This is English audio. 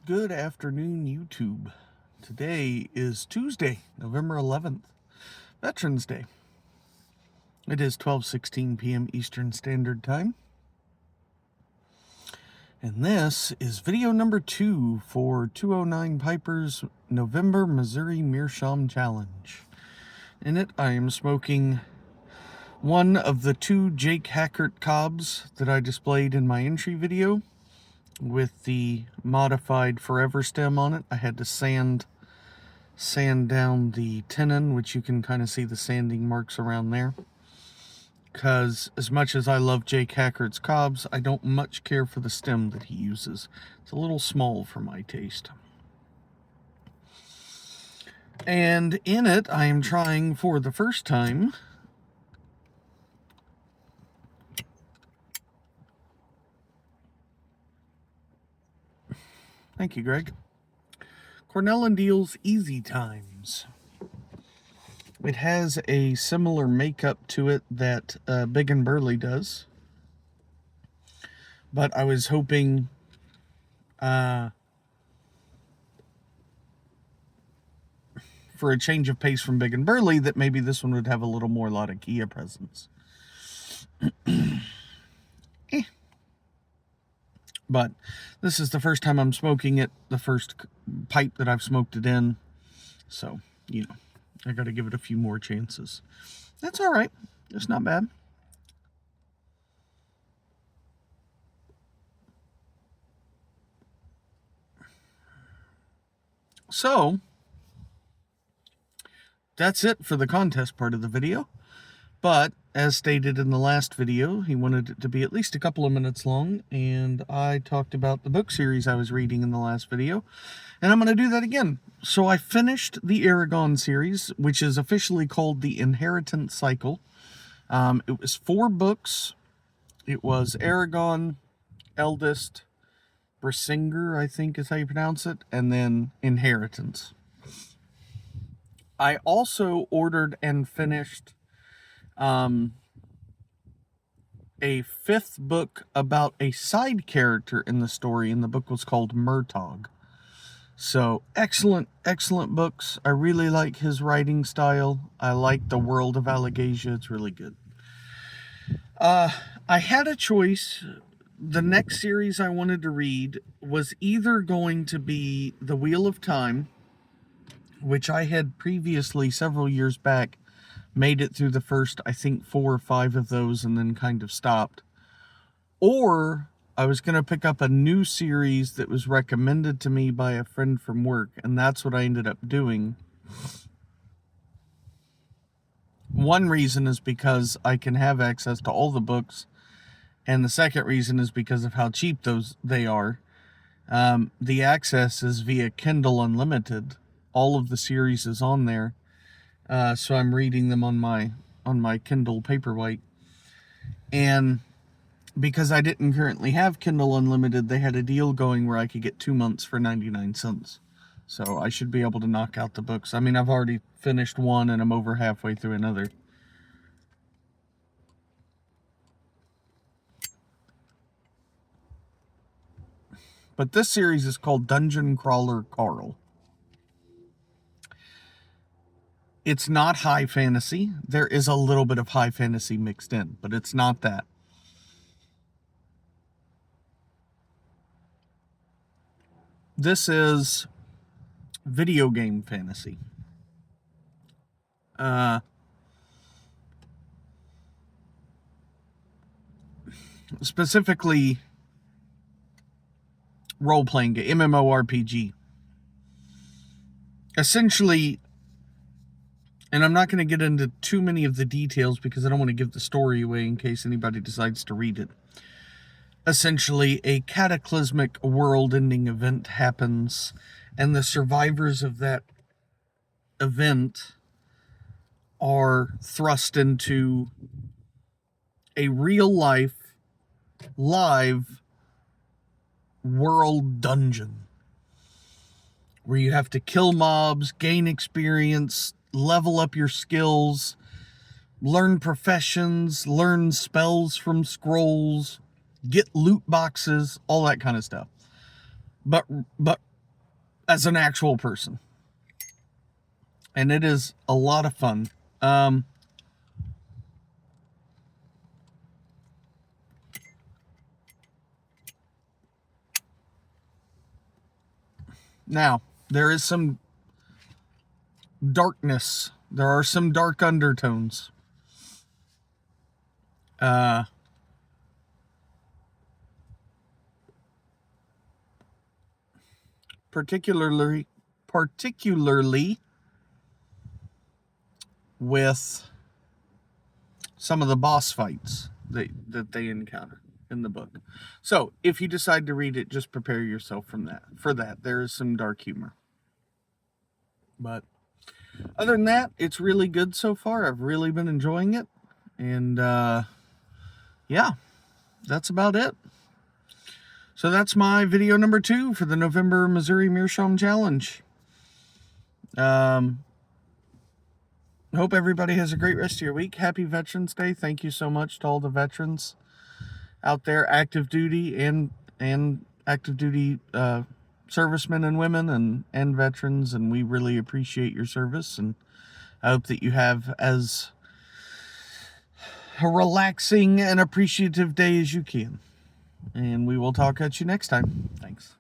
Good afternoon, YouTube. Today is Tuesday, November 11th, Veterans Day. It is 12:16 p.m. Eastern Standard Time. And this is video number 2 for 209 Piper's November Missouri Meerschaum Challenge. In it, I am smoking one of the 2 Jake Hackert cobs that I displayed in my entry video with the modified forever stem on it. I had to sand down the tenon, which you can kind of see the sanding marks around there, because as much as I love Jake Hackert's cobs, I don't much care for the stem that he uses. It's a little small for my taste. And in it, I am trying for the first time thank you, Greg. Cornell and Deal's Easy Times. It has a similar makeup to it that Big and Burley does, but I was hoping for a change of pace from Big and Burley, that maybe this one would have a little more Latakia presence. But this is the first time I'm smoking it, the first pipe that I've smoked it in. So, you know, I got to give it a few more chances. That's all right. It's not bad. So, that's it for the contest part of the video. But, as stated in the last video, he wanted it to be at least a couple of minutes long, and I talked about the book series I was reading in the last video, and I'm going to do that again. So I finished the Aragon series, which is officially called the Inheritance Cycle. It was 4 books. It was Aragon, Eldest, Brisinger, I think is how you pronounce it, and then Inheritance. I also ordered and finished a 5th book about a side character in the story, and the book was called Murtagh. So, excellent books. I really like his writing style. I like the world of Allegasia. It's really good. I had a choice. The next series I wanted to read was either going to be The Wheel of Time, which I had previously, several years back, made it through the first, I think, 4 or 5 of those and then kind of stopped. Or I was going to pick up a new series that was recommended to me by a friend from work, and that's what I ended up doing. One reason is because I can have access to all the books, and the second reason is because of how cheap they are. The access is via Kindle Unlimited. All of the series is on there. So I'm reading them on my Kindle Paperwhite. And because I didn't currently have Kindle Unlimited, they had a deal going where I could get 2 months for 99 cents. So I should be able to knock out the books. I mean, I've already finished one and I'm over halfway through another. But this series is called Dungeon Crawler Carl. It's not high fantasy. There is a little bit of high fantasy mixed in, but it's not that. This is video game fantasy. Specifically, role-playing game, MMORPG. Essentially, and I'm not going to get into too many of the details because I don't want to give the story away in case anybody decides to read it. Essentially, a cataclysmic world-ending event happens, and the survivors of that event are thrust into a real-life, live world dungeon where you have to kill mobs, gain experience, level up your skills, learn professions, learn spells from scrolls, get loot boxes, all that kind of stuff. But as an actual person. And it is a lot of fun. Now, there is some darkness. There are some dark undertones. Particularly with some of the boss fights that they encounter in the book. So, if you decide to read it, just prepare yourself for that. There is some dark humor. But other than that, it's really good so far. I've really been enjoying it. And yeah, that's about it. So that's my video number 2 for the November Missouri Meerschaum Challenge. Hope everybody has a great rest of your week. Happy Veterans Day. Thank you so much to all the veterans out there, active duty and active duty servicemen and women and veterans, and we really appreciate your service, and I hope that you have as a relaxing and appreciative day as you can. And we will talk at you next time. Thanks.